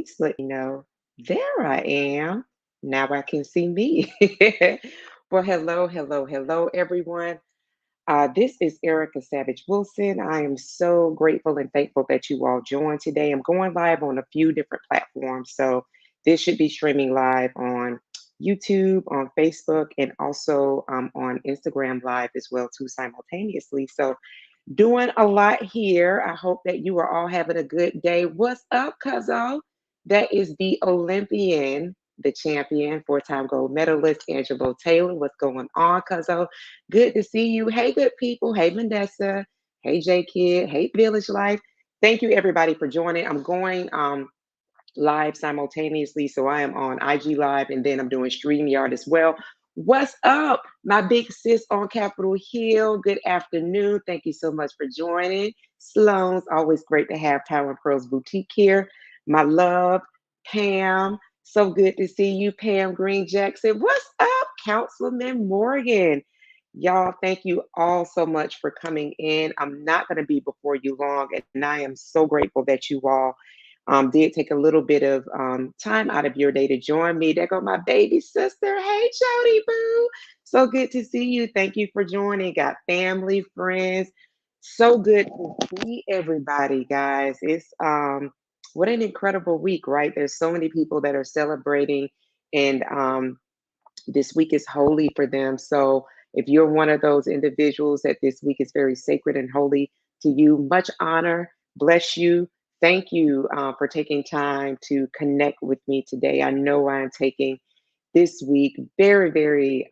please let me know. There I am. Now I can see me. Well, hello, hello, hello, everyone. This is Erica Savage Wilson. I am so grateful and thankful that you all joined today. I'm going live on a few different platforms. So this should be streaming live on YouTube, on Facebook, and also on Instagram Live as well, too, simultaneously. So doing a lot here. I hope that you are all having a good day. What's up, Cuzzo? That is the Olympian, the champion, four-time gold medalist, Angelo Taylor. What's going on, Cuzzo? Good to see you. Hey, good people. Hey, Vanessa. Hey, J Kid. Hey, Village Life. Thank you, everybody, for joining. I'm going live simultaneously. So I am on IG Live and then I'm doing StreamYard as well. What's up, my big sis on Capitol Hill? Good afternoon. Thank you so much for joining. Sloan's always great to have Power and Pearls Boutique here. My love, Pam. So good to see you, Pam Green Jackson. What's up, Councilman Morgan? Y'all, thank you all so much for coming in. I'm not going to be before you long, and I am so grateful that you all did take a little bit of time out of your day to join me. There go my baby sister. Hey, Jody Boo. So good to see you. Thank you for joining. Got family, friends. So good to see everybody, guys. It's what an incredible week, right? There's so many people that are celebrating, and this week is holy for them. So if you're one of those individuals that this week is very sacred and holy to you, much honor, bless you. Thank you for taking time to connect with me today. I know I'm taking this week very, very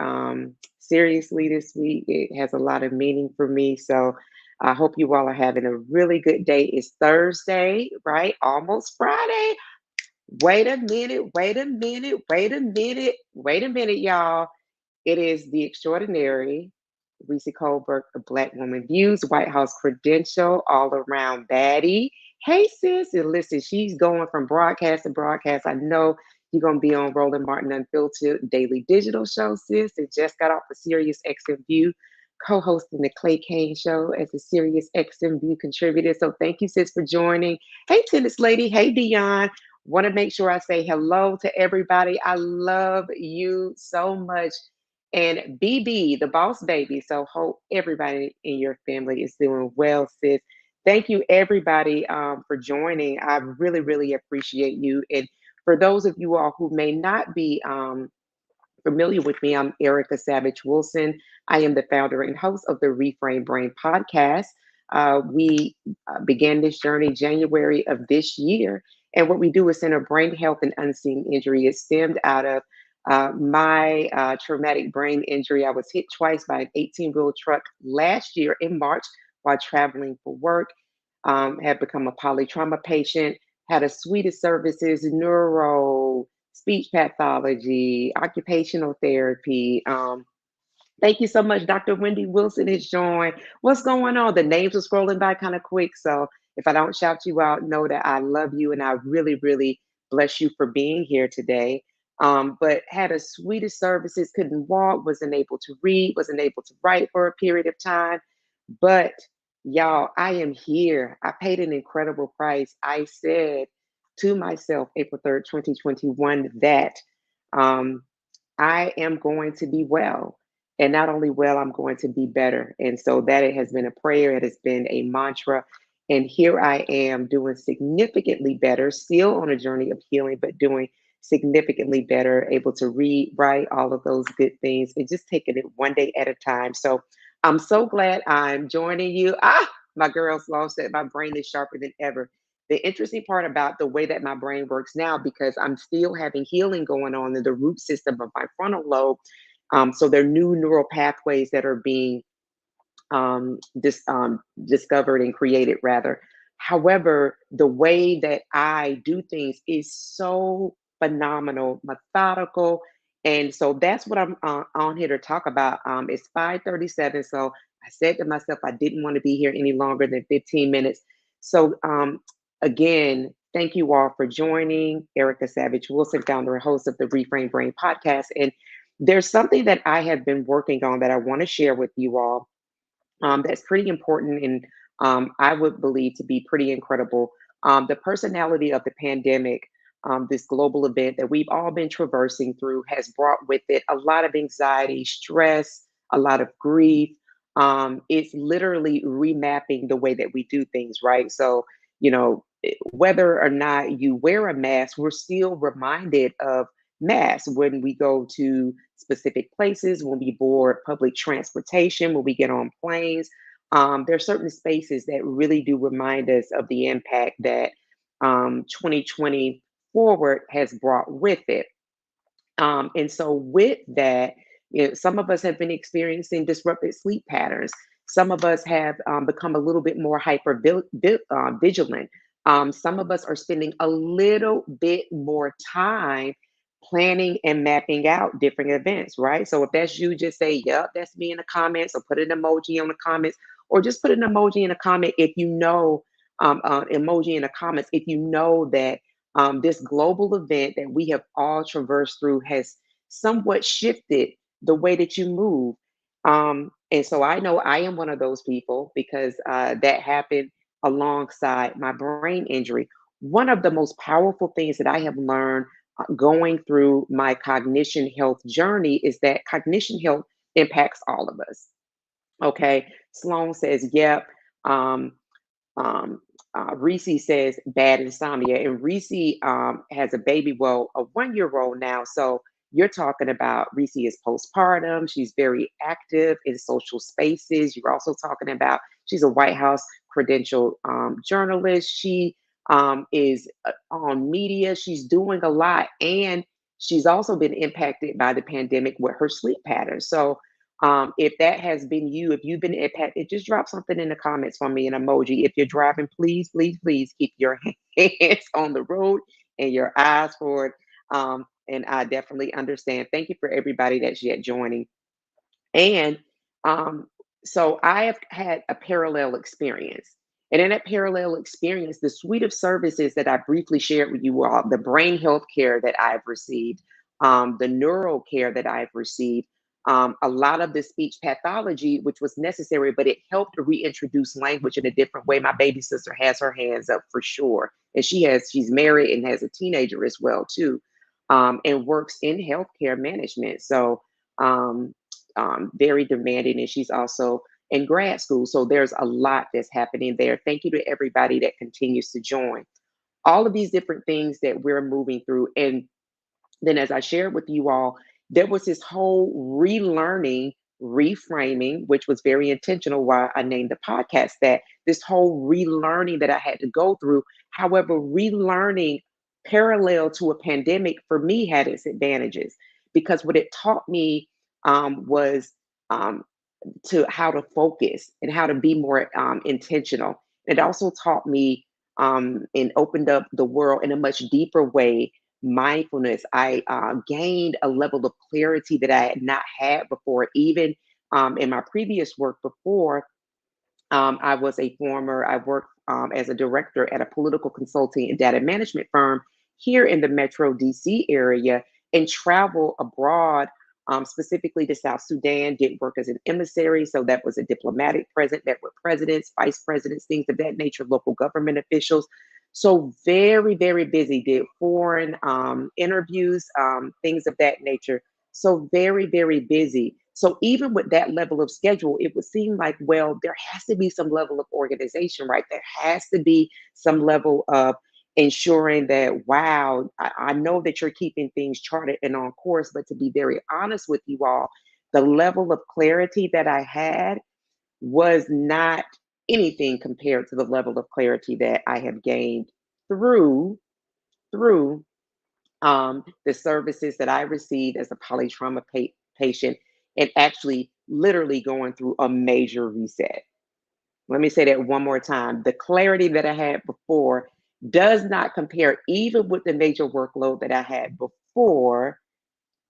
seriously this week. It has a lot of meaning for me. So I hope you all are having a really good day. It's Thursday, right? Almost Friday. Wait a minute, wait a minute, wait a minute, wait a minute, y'all. It is the extraordinary Reese Colbert, a Black Woman Views, White House credential, all around baddie. Hey, sis. And listen, she's going from broadcast to broadcast. I know you're going to be on Roland Martin Unfiltered Daily Digital Show, sis. It just got off the Sirius XM View, co hosting the Clay Kane Show as a Sirius XM View contributor. So thank you, sis, for joining. Hey, tennis lady. Hey, Dion. Want to make sure I say hello to everybody. I love you so much. And BB, the boss baby. So hope everybody in your family is doing well, sis. Thank you, everybody, for joining. I really, really appreciate you. And for those of you all who may not be familiar with me, I'm Erica Savage Wilson. I am the founder and host of the Reframe Brain podcast. We began this journey January of this year. And what we do is center brain health and unseen injury. It stemmed out of my traumatic brain injury. I was hit twice by an 18-wheel truck last year in March while traveling for work. Had become a polytrauma patient, had a suite of services, neuro, speech pathology, occupational therapy. Thank you so much. Dr. Wendy Wilson has joined. What's going on? The names are scrolling by kind of quick. So if I don't shout you out, know that I love you and I really, really bless you for being here today. But had a suite of services, couldn't walk, wasn't able to read, wasn't able to write for a period of time. But y'all, I am here. I paid an incredible price. I said to myself, April 3rd, 2021, that um, I am going to be well. And not only well, I'm going to be better. And so that it has been a prayer, it has been a mantra. And here I am doing significantly better, still on a journey of healing, but doing significantly better, able to read, write, all of those good things, and just taking it one day at a time. So I'm so glad I'm joining you. My girl's law said my brain is sharper than ever. The interesting part about the way that my brain works now, because I'm still having healing going on in the root system of my frontal lobe. So there are new neural pathways that are being discovered and created, rather. However, the way that I do things is so phenomenal, methodical. And so that's what I'm on here to talk about. It's 5:37. So I said to myself, I didn't want to be here any longer than 15 minutes. So again, thank you all for joining. Erica Savage Wilson, founder and host of the Reframe Brain podcast. And there's something that I have been working on that I want to share with you all that's pretty important and I would believe to be pretty incredible. The personality of the pandemic this global event that we've all been traversing through has brought with it a lot of anxiety, stress, a lot of grief. It's literally remapping the way that we do things, right? So, whether or not you wear a mask, we're still reminded of masks when we go to specific places, when we board public transportation, when we get on planes. There are certain spaces that really do remind us of the impact that 2020 forward has brought with it. And so, with that, some of us have been experiencing disrupted sleep patterns. Some of us have become a little bit more vigilant. Some of us are spending a little bit more time planning and mapping out different events, right? So, if that's you, just say, "Yep, that's me" in the comments, or put an emoji on the comments, or just put an emoji in a comment if you know, emoji in the comments if you know that this global event that we have all traversed through has somewhat shifted the way that you move. And so I know I am one of those people because that happened alongside my brain injury. One of the most powerful things that I have learned going through my cognition health journey is that cognition health impacts all of us. Okay. Sloan says, yep. Um, um, Reese says bad insomnia, and Reese has a baby, well, a 1 year old now. So you're talking about Reese is postpartum. She's very active in social spaces. You're also talking about she's a White House credentialed journalist. She is on media. She's doing a lot, and she's also been impacted by the pandemic with her sleep patterns. So if that has been you, if you've been impacted, just drop something in the comments for me, an emoji. If you're driving, please, please, please keep your hands on the road and your eyes forward. And I definitely understand. Thank you for everybody that's yet joining. And um, so I have had a parallel experience. And in that parallel experience, the suite of services that I briefly shared with you all, the brain health care that I've received, the neural care that I've received, a lot of the speech pathology, which was necessary, but it helped to reintroduce language in a different way. My baby sister has her hands up for sure. And she's married and has a teenager as well, too, and works in healthcare management. So um, very demanding, and she's also in grad school. So there's a lot that's happening there. Thank you to everybody that continues to join. All of these different things that we're moving through. And then, as I shared with you all, there was this whole relearning, reframing, which was very intentional why I named the podcast that, this whole relearning that I had to go through. However, relearning parallel to a pandemic for me had its advantages because what it taught me was um, to how to focus and how to be more intentional. It also taught me and opened up the world in a much deeper way. Mindfulness. I gained a level of clarity that I had not had before, even in my previous work before. I worked as a director at a political consulting and data management firm here in the Metro DC area and travel abroad, specifically to South Sudan, did work as an emissary. So that was a diplomatic present, met with presidents, vice presidents, things of that nature, local government officials. So very, very busy, did foreign interviews, things of that nature. So very, very busy. So even with that level of schedule, it would seem like, well, there has to be some level of organization, right? There has to be some level of ensuring that, wow, I know that you're keeping things charted and on course, but to be very honest with you all, the level of clarity that I had was not anything compared to the level of clarity that I have gained through through the services that I received as a polytrauma patient and actually literally going through a major reset. Let me say that one more time. The clarity that I had before does not compare, even with the major workload that I had before,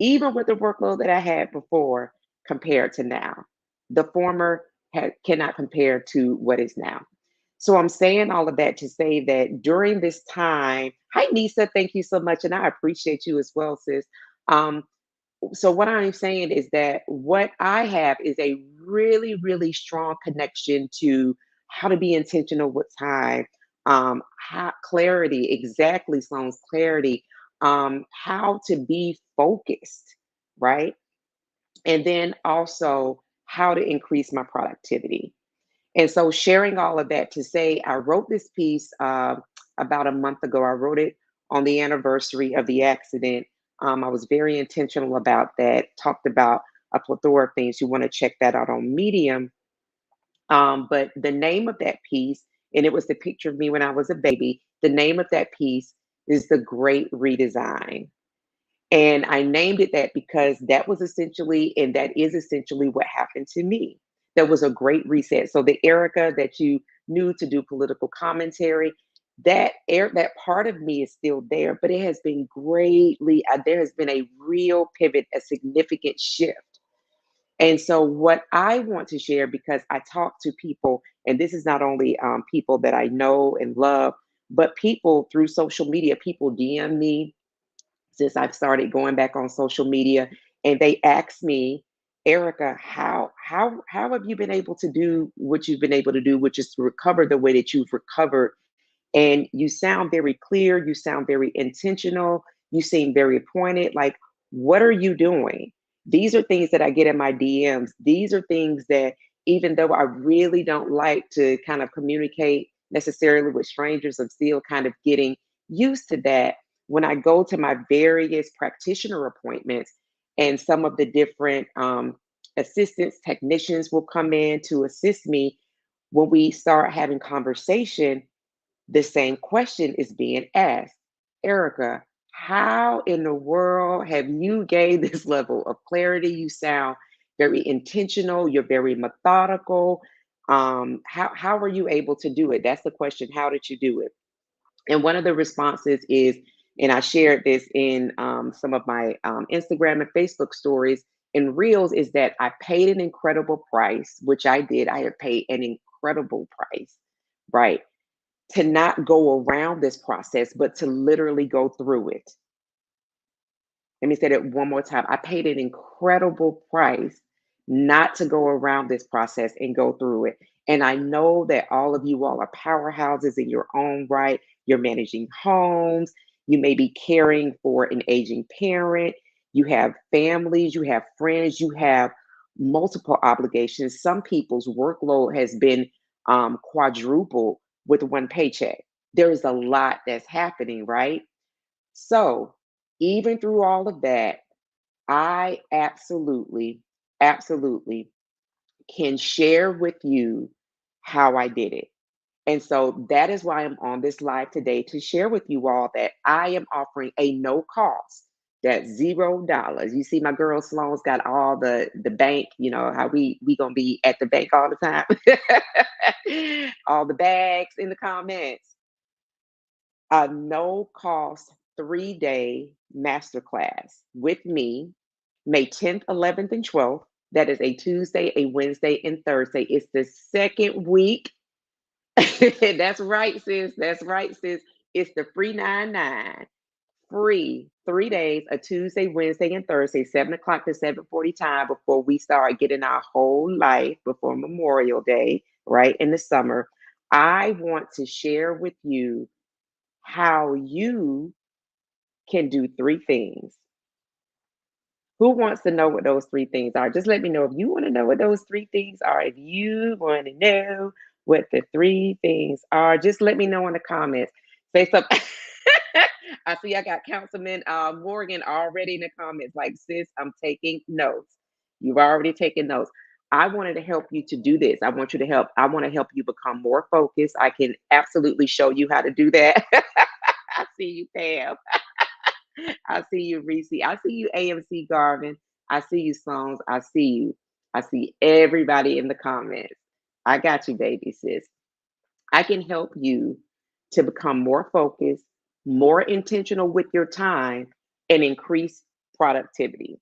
even with the workload that I had before compared to now. The former cannot compare to what is now. So I'm saying all of that to say that during this time, hi Nisa, thank you so much, and I appreciate you as well, sis. Um, so what I'm saying is that what I have is a really, really strong connection to how to be intentional with time, how clarity, exactly, Sloan's clarity, how to be focused, right? And then also how to increase my productivity. And so sharing all of that to say, I wrote this piece about a month ago. I wrote it on the anniversary of the accident. I was very intentional about that, talked about a plethora of things. You want to check that out on Medium. But the name of that piece, and it was the picture of me when I was a baby, the name of that piece is The Great Redesign. And I named it that because that was essentially, and that is essentially what happened to me. There was a great reset. So the Erica that you knew to do political commentary, that part of me is still there, but it has been greatly, there has been a real pivot, a significant shift. And so, what I want to share, because I talk to people, and this is not only people that I know and love, but people through social media, people DM me since I've started going back on social media, and they ask me, Erica, how have you been able to do what you've been able to do, which is to recover the way that you've recovered? And you sound very clear, you sound very intentional, you seem very pointed. Like, what are you doing? These are things that I get in my DMs. These are things that, even though I really don't like to kind of communicate necessarily with strangers, I'm still kind of getting used to that when I go to my various practitioner appointments, and some of the different assistants, technicians will come in to assist me. When we start having conversation, the same question is being asked. Erica, how in the world have you gained this level of clarity? You sound very intentional, you're very methodical. How were you able to do it? That's the question. How did you do it? And one of the responses is, and I shared this in some of my Instagram and Facebook stories and reels, is that I paid an incredible price, which I did. I have paid an incredible price, right? To not go around this process, but to literally go through it. Let me say that one more time. I paid an incredible price not to go around this process and go through it. And I know that all of you all are powerhouses in your own right. You're managing homes. You may be caring for an aging parent. You have families, you have friends, you have multiple obligations. Some people's workload has been quadrupled with one paycheck. There is a lot that's happening, right? So, even through all of that, I absolutely can share with you how I did it. And so that is why I'm on this live today, to share with you all that I am offering a no cost. That's $0. You see, my girl Sloan's got all the bank, you know, how we gonna be at the bank all the time. All the bags in the comments. A no cost 3-day masterclass with me, May 10th, 11th, and 12th. That is a Tuesday, a Wednesday, and Thursday. It's the second week. That's right, sis. That's right, sis. It's the free 99. Free 3 days, a Tuesday, Wednesday, and Thursday, 7 o'clock to 7:40 time, before we start getting our whole life before Memorial Day, right in the summer. I want to share with you how you can do three things. Who wants to know what those three things are? Just let me know if you want to know what those three things are. If you want to know what the three things are, just let me know in the comments. Say something. I see I got Councilman Morgan already in the comments. Like, sis, I'm taking notes. You've already taken notes. I wanted to help you to do this. I want to help you become more focused. I can absolutely show you how to do that. I see you, Pam. I see you, Reese. I see you, AMC Garvin. I see you, Songs. I see you. I see everybody in the comments. I got you, baby sis. I can help you to become more focused, more intentional with your time, and increase productivity.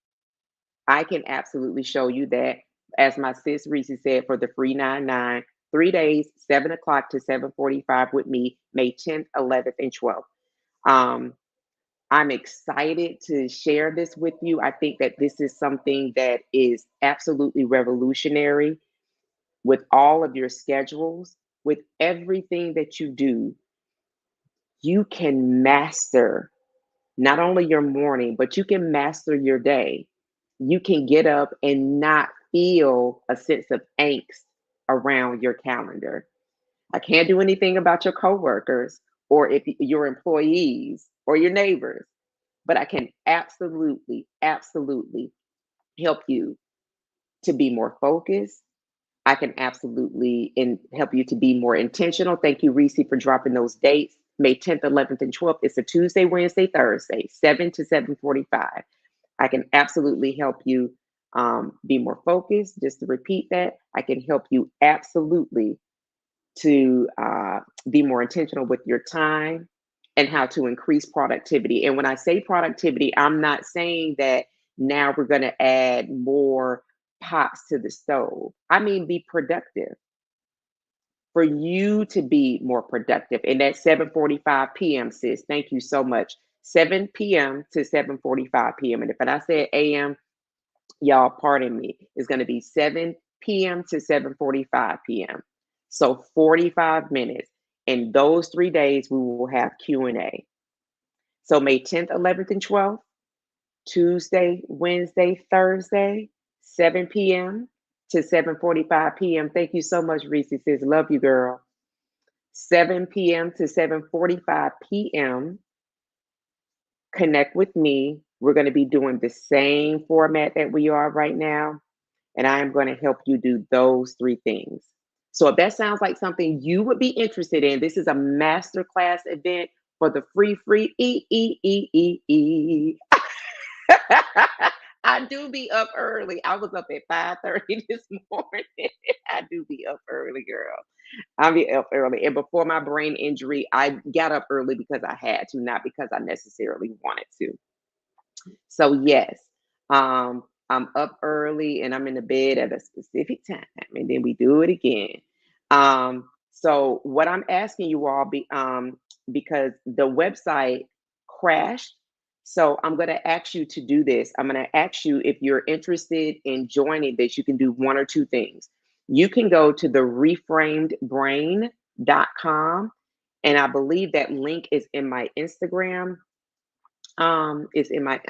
I can absolutely show you that, as my sis Reese said, for the free 99, 3 days, 7 o'clock to 7:45 with me, May 10th, 11th, and 12th. Um, I'm excited to share this with you. I think that this is something that is absolutely revolutionary with all of your schedules, with everything that you do. you can master not only your morning, but you can master your day. You can get up and not feel a sense of angst around your calendar. I can't do anything about your coworkers or if your employees or your neighbors, but I can absolutely, absolutely help you to be more focused. I can absolutely help you to be more intentional. Thank you, Reese, for dropping those dates. May 10th, 11th, and 12th. It's a Tuesday, Wednesday, Thursday, 7 to 7:45. I can absolutely help you be more focused. Just to repeat that, I can help you absolutely to be more intentional with your time and how to increase productivity. And when I say productivity, I'm not saying that now we're going to add more pots to the stove. I mean, be productive for you to be more productive. And that's 7:45 p.m., sis. Thank you so much. 7 p.m. to 7:45 p.m. And if I said a.m., y'all, pardon me, it's going to be 7 p.m. to 7:45 p.m. So 45 minutes. And those 3 days, we will have Q&A. So May 10th, 11th, and 12th, Tuesday, Wednesday, Thursday, 7 p.m. to 7:45 p.m. Thank you so much, Reese. Says, love you, girl. 7 p.m. to 7:45 p.m. Connect with me. We're going to be doing the same format that we are right now, and I am going to help you do those three things. So if that sounds like something you would be interested in, this is a masterclass event for the free I do be up early. I was up at 5:30 this morning. I do be up early, girl. I'll be up early. And before my brain injury, I got up early because I had to, not because I necessarily wanted to. So yes, I'm up early and I'm in the bed at a specific time, and then we do it again. So what I'm asking you all because the website crashed, so I'm going to ask you to do this. I'm going to ask you if you're interested in joining this. You can do one or two things. You can go to the reframedbrain.com, and I believe that link is in my Instagram it's in my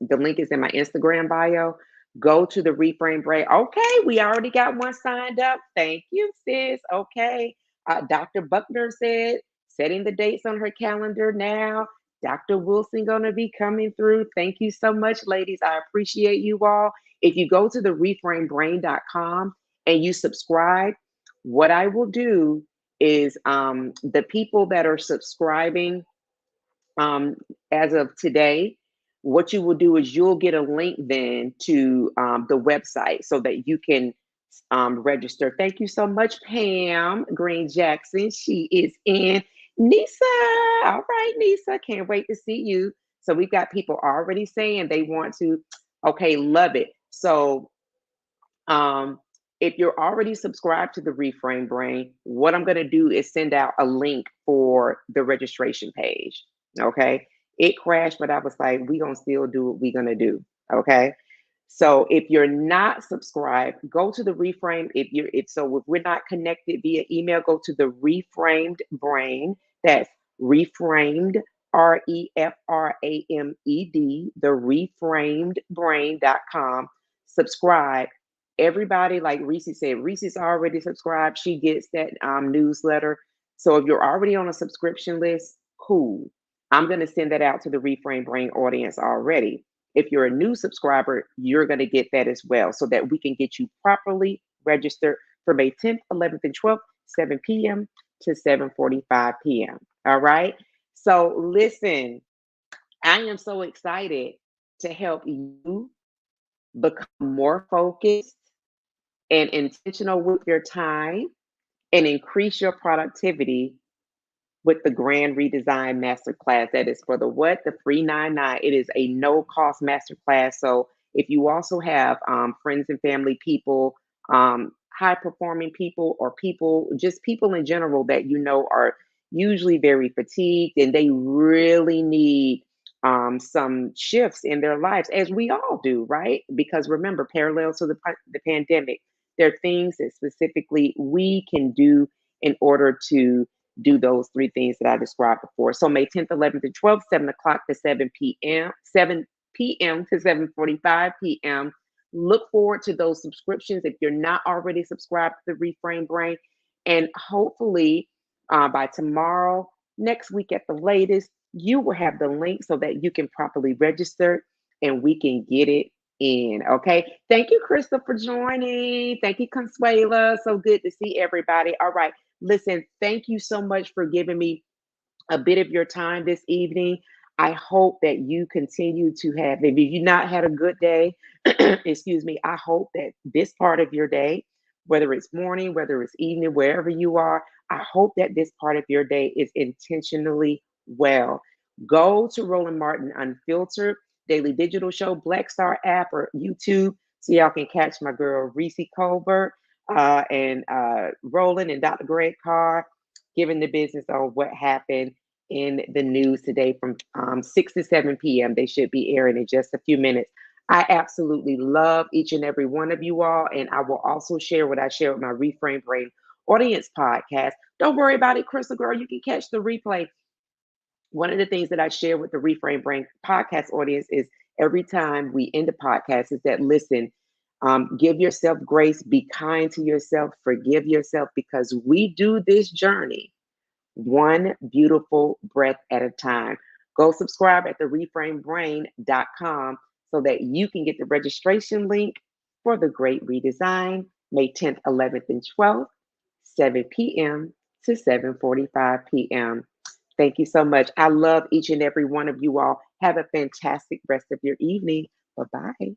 the link is in my Instagram bio. Go to the reframe brain. Okay, we already got one signed up. Thank you, sis. Okay. Dr. Buckner said setting the dates on her calendar now. Dr. Wilson gonna be coming through. Thank you so much, ladies. I appreciate you all. If you go to the reframebrain.com and you subscribe, what I will do is the people that are subscribing um, as of today, what you will do is you'll get a link then to the website so that you can register. Thank you so much, Pam Green Jackson. She is in. Nisa, all right, Nisa, can't wait to see you. So we've got people already saying they want to. Okay, love it. So um, if you're already subscribed to the Reframe Brain, what I'm going to do is send out a link for the registration page. Okay. It crashed, but I was like, we're going to still do what we're going to do. Okay. So if you're not subscribed, go to the Reframe. If we're not connected via email, go to the Reframed Brain. That's reframed, REFRAMED, the reframedbrain.com. Subscribe. Everybody, like Reese said, Reese's already subscribed. She gets that newsletter. So if you're already on a subscription list, cool. I'm going to send that out to the Reframe Brain audience already. If you're a new subscriber, you're going to get that as well so that we can get you properly registered for May 10th, 11th, and 12th, 7 p.m. to 7:45 p.m. All right. So listen, I am so excited to help you become more focused and intentional with your time and increase your productivity with the Grand Redesign Masterclass. That is for the what? The free 99. It is a no cost masterclass. So if you also have friends and family people, high performing people, or people, just people in general that you know are usually very fatigued and they really need some shifts in their lives, as we all do, right? Because remember, parallel to the pandemic, there are things that specifically we can do in order to do those three things that I described before. So May 10th, 11th, and 12th, 7 o'clock to 7 p.m., 7 p.m. to 7:45 p.m. Look forward to those subscriptions if you're not already subscribed to the Reframe Brain. And hopefully by tomorrow, next week at the latest, you will have the link so that you can properly register and we can get it in. Okay. Thank you, Crystal, for joining. Thank you, Consuela. So good to see everybody. All right. Listen, thank you so much for giving me a bit of your time this evening. I hope that you continue to have, if you've not had a good day, excuse me, I hope that this part of your day, whether it's morning, whether it's evening, wherever you are, I hope that this part of your day is intentionally well. Go to Roland Martin Unfiltered, Daily Digital Show, Black Star app, or YouTube so y'all can catch my girl Reese Colbert and Roland and Dr. Greg Carr giving the business on what happened in the news today from 6 to 7 p.m. They should be airing in just a few minutes. I absolutely love each and every one of you all, and I will also share what I share with my Reframe Brain audience podcast. Don't worry about it, Crystal Girl. You can catch the replay. One of the things that I share with the Reframe Brain podcast audience is every time we end the podcast is that listen, give yourself grace, be kind to yourself, forgive yourself, because we do this journey one beautiful breath at a time. Go subscribe at the reframebrain.com so that you can get the registration link for the Great Redesign, May 10th, 11th, and 12th, 7 p.m. to 7:45 p.m. Thank you so much. I love each and every one of you all. Have a fantastic rest of your evening. Bye-bye.